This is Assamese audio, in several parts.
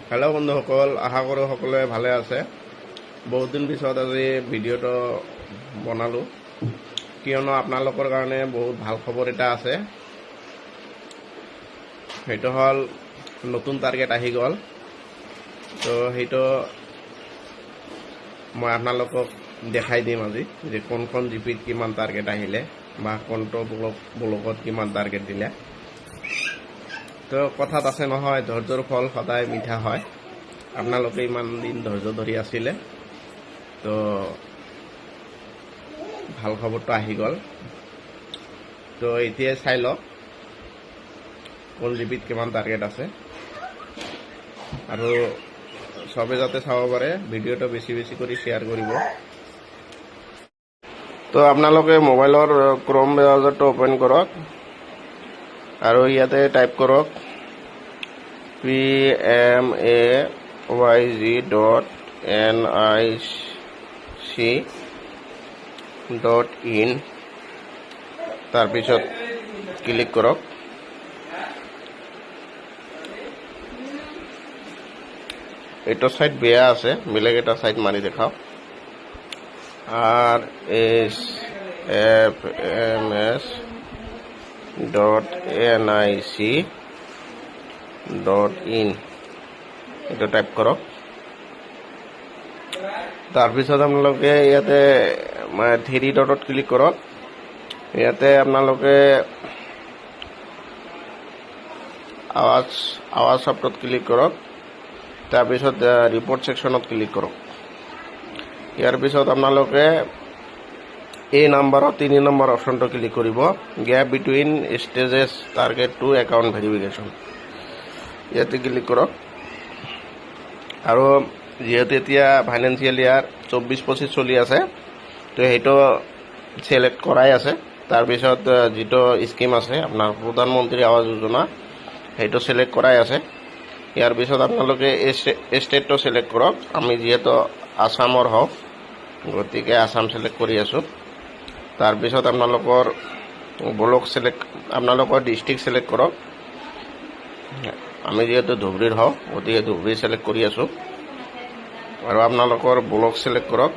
হেল্ল' বন্ধুসকল, আশা কৰোঁ সকলোৱে ভালে আছে। বহুত দিন পিছত আজি ভিডিঅ'টো বনালোঁ, কিয়নো আপোনালোকৰ কাৰণে বহুত ভাল খবৰ এটা আছে। সেইটো হ'ল নতুন টাৰ্গেট আহি গ'ল। তো সেইটো মই আপোনালোকক দেখাই দিম আজি, যে কোনখন জিপিত কিমান টাৰ্গেট আহিলে বা কোনটো ব্লকত কিমান টাৰ্গেট দিলে। তো কথাত আছে নহয়, ধৈৰ্যৰ ফল সদায় মিঠা হয়। আপোনালোকে ইমান দিন ধৈৰ্য ধৰি আছিলে, তো ভাল খবৰটো আহি গ'ল। তো এতিয়াই চাই লওক কোন জিপিত কিমান টাৰ্গেট আছে, আৰু চবে যাতে চাব পাৰে ভিডিঅ'টো বেছি বেছি কৰি শ্বেয়াৰ কৰিব। তো আপোনালোকে মোবাইলৰ ক্ৰম ব্ৰাউজাৰটো অপেন কৰক আৰু ইয়াতে টাইপ কৰক PMAYZ.NIC.in। তাৰপিছত ক্লিক কৰক। এইটো সাইট বেয়া আছে, বেলেগ এটা সাইট মাৰি দেখাও। RSFMS.nic.in এটা টাইপ কৰক। তাৰপিছত আপোনালোকে ইয়াতে থ্ৰী ডটত ক্লিক কৰক। ইয়াতে আপোনালোকে আৱাজ শব্দত ক্লিক কৰক। তাৰপিছত ৰিপৰ্ট ছেকশ্যনত ক্লিক কৰক। ইয়াৰ পিছত আপোনালোকে এই নাম্বাৰত 3 নম্বৰ অপশ্যনটো ক্লিক কৰিব, gap between stages target two account verification. ইয়াতে ক্লিক কৰক। আৰু যিহেতু এতিয়া ফাইনেন্সিয়েল ইয়াৰ 24-25 চলি আছে, তো সেইটো চিলেক্ট কৰাই আছে। তাৰপিছত যিটো স্কিম আছে আপোনাৰ প্ৰধানমন্ত্ৰী আৱাস যোজনা, সেইটো চিলেক্ট কৰাই আছে। ইয়াৰ পিছত আপোনালোকে ষ্টেটটো চিলেক্ট কৰক। আমি যিহেতু আসামৰ হওক, গতিকে আসাম চিলেক্ট কৰি আছোঁ। তাৰপিছত আপোনালোকৰ ব্লক আপোনালোকৰ ডিষ্ট্ৰিক্ট চিলেক্ট কৰক। আমি যিহেতু ধুবুৰীৰ হওক, গতিকে ধুবুৰী চিলেক্ট কৰি আছোঁ। আৰু আপোনালোকৰ ব্লক চিলেক্ট কৰক।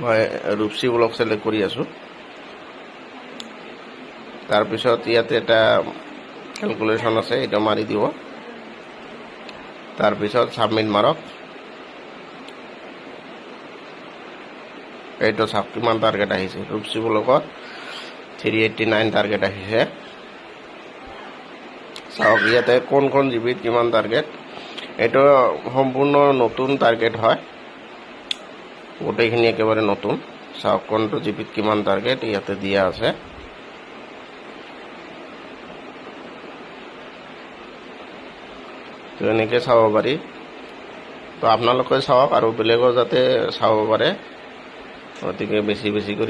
মই ৰূপসী ব্লক চিলেক্ট কৰি আছোঁ। তাৰপিছত ইয়াতে এটা কেলকুলেশ্যন আছে, এইটো মাৰি দিব। তাৰপিছত ছাবমিট মাৰক। এইটো চাওক কিমান টাৰ্গেট আহিছে। ৰূপসী ব্লকত 389 টাৰ্গেট আহিছে। চাওক ইয়াতে কোন জিবিত কিমান টাৰ্গেট। এইটো সম্পূৰ্ণ নতুন টাৰ্গেট হয়, গোটেইখিনি একেবাৰে নতুন। চাওক কোনটো জিবিত কিমান টাৰ্গেট ইয়াতে দিয়া আছে। তো এনেকৈ চাব পাৰি। তো আপোনালোকে চাওক আৰু বেলেগৰ যাতে চাব পাৰে, গতিকে বেছি বেছি কৰি